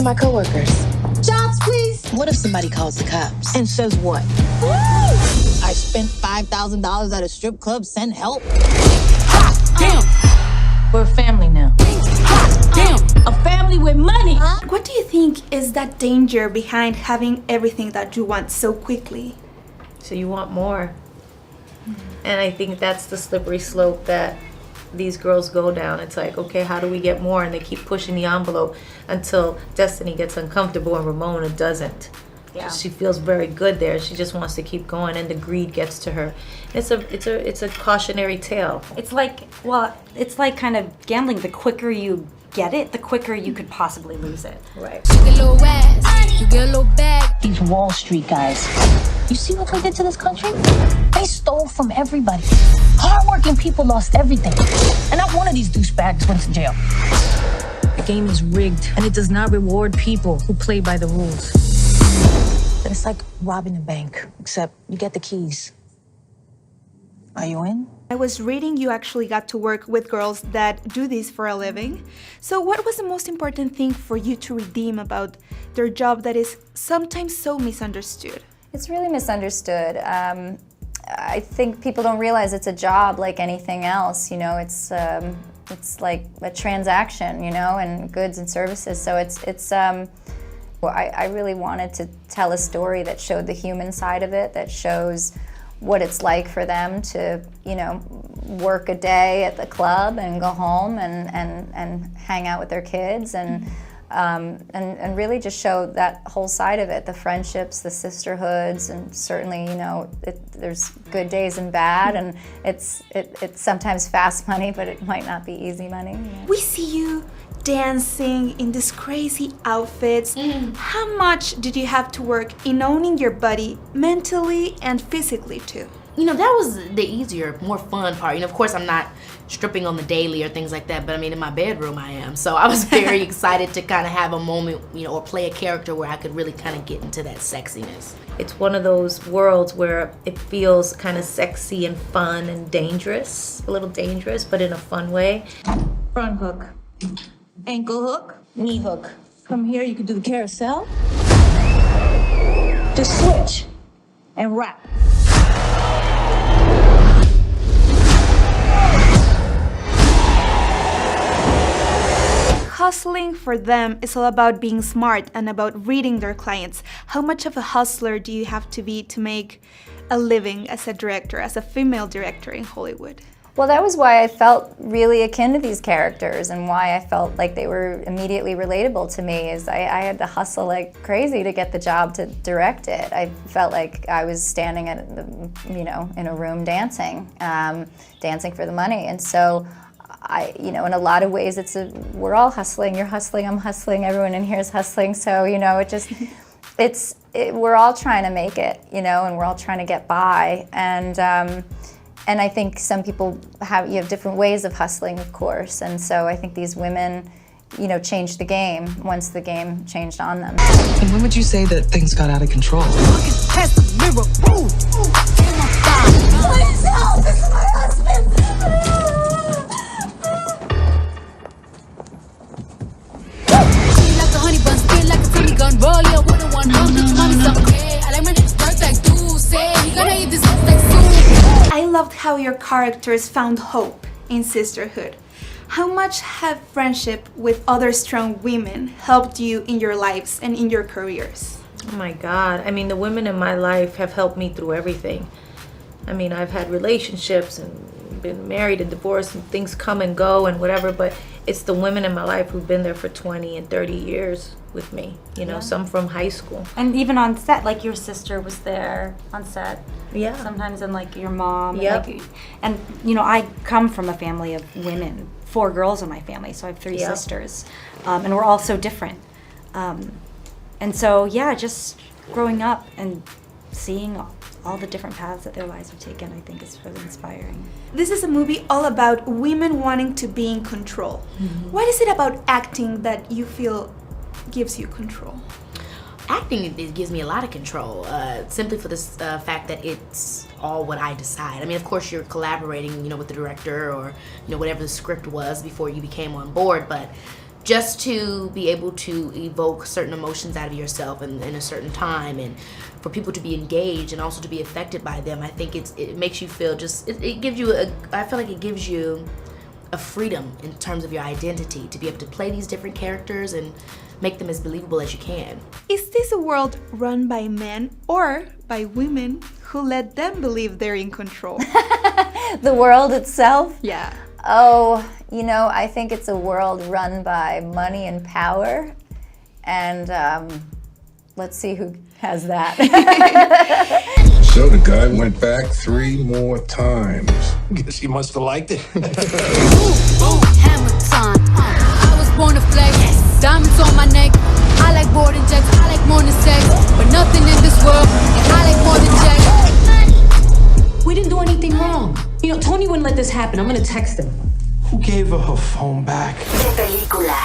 my coworkers. Jobs, please. What if somebody calls the cops? And says what? Woo! I spent $5,000 at a strip club. Send help. Damn! We're a family now. Damn! A family with money. What do you think is that danger behind having everything that you want so quickly? So you want more. And I think that's the slippery slope that these girls go down. It's like, okay, how do we get more? And they keep pushing the envelope until Destiny gets uncomfortable and Ramona doesn't. Yeah. She feels very good there. She just wants to keep going, and the greed gets to her. It's a cautionary tale. It's like, well, it's like kind of gambling. The quicker you get it, the quicker you could possibly lose it. Right. You get a little ass, you get a little bag. These Wall Street guys. You see what they did to this country? They stole from everybody. Hardworking people lost everything. And not one of these douchebags went to jail. The game is rigged, and it does not reward people who play by the rules. It's like robbing a bank, except you get the keys. Are you in? I was reading you actually got to work with girls that do this for a living. So what was the most important thing for you to redeem about their job that is sometimes so misunderstood? It's really misunderstood. I think people don't realize it's a job like anything else. You know, it's like a transaction, you know, and goods and services. So well, I really wanted to tell a story that showed the human side of it, that shows what it's like for them to, you know, work a day at the club and go home and hang out with their kids and really just show that whole side of it, the friendships, the sisterhoods, and certainly, you know, there's good days and bad, and it's sometimes fast money, but it might not be easy money. You know? We see you dancing in these crazy outfits. How much did you have to work in owning your body mentally and physically too? You know, that was the easier, more fun part. You know, of course, I'm not stripping on the daily or things like that, but I mean, in my bedroom I am. So I was very excited to kind of have a moment, you know, or play a character where I could really kind of get into that sexiness. It's one of those worlds where it feels kind of sexy and fun and dangerous, a little dangerous, but in a fun way. Front hook, ankle hook, knee hook. From here, you can do the carousel. Just switch and wrap. Hustling for them is all about being smart and about reading their clients. How much of a hustler do you have to be to make a living as a director, as a female director in Hollywood? Well, that was why I felt really akin to these characters, and why I felt like they were immediately relatable to me. Is I had to hustle like crazy to get the job to direct it. I felt like I was standing at, you know, in a room dancing, dancing for the money, and so. You know, in a lot of ways, we're all hustling. You're hustling, I'm hustling, everyone in here is hustling. So, you know, we're all trying to make it, you know, and we're all trying to get by. And I think some people have different ways of hustling, of course. And so I think these women, you know, changed the game once the game changed on them. And when would you say that things got out of control? Please help! This is my husband! I loved how your characters found hope in sisterhood. How much have friendship with other strong women helped you in your lives and in your careers? Oh my God. I mean, the women in my life have helped me through everything. I mean, I've had relationships and been married and divorced, and things come and go and whatever, but it's the women in my life who've been there for 20 and 30 years with me, you know, some from high school. And even on set, like your sister was there on set. Yeah. Sometimes, and like your mom. Yep. And you know, I come from a family of women, 4 girls in my family, so I have 3 Yep. sisters. And we're all so different. And so, yeah, just growing up and seeing all the different paths that their lives have taken, I think is really inspiring. This is a movie all about women wanting to be in control. Mm-hmm. What is it about acting that you feel gives you control? Acting, it gives me a lot of control, simply for this fact that it's all what I decide. I mean, of course, you're collaborating, you know, with the director or, you know, whatever the script was before you became on board, but just to be able to evoke certain emotions out of yourself in a certain time, and for people to be engaged and also to be affected by them, I think it makes you feel it gives you I feel like it gives you a freedom in terms of your identity to be able to play these different characters and make them as believable as you can. Is this a world run by men or by women who let them believe they're in control? The world itself? Yeah. Oh, you know, I think it's a world run by money and power, and let's see who has that. So the guy went back 3 more times. Guess he must have liked it. Hammer time. I was born to flex. Diamonds on my neck. I like boarding jets. I like more than sex. But nothing in this world. And I like more than checks. We didn't do anything wrong. You know, Tony wouldn't let this happen. I'm gonna text him. Who gave her phone back? De Película.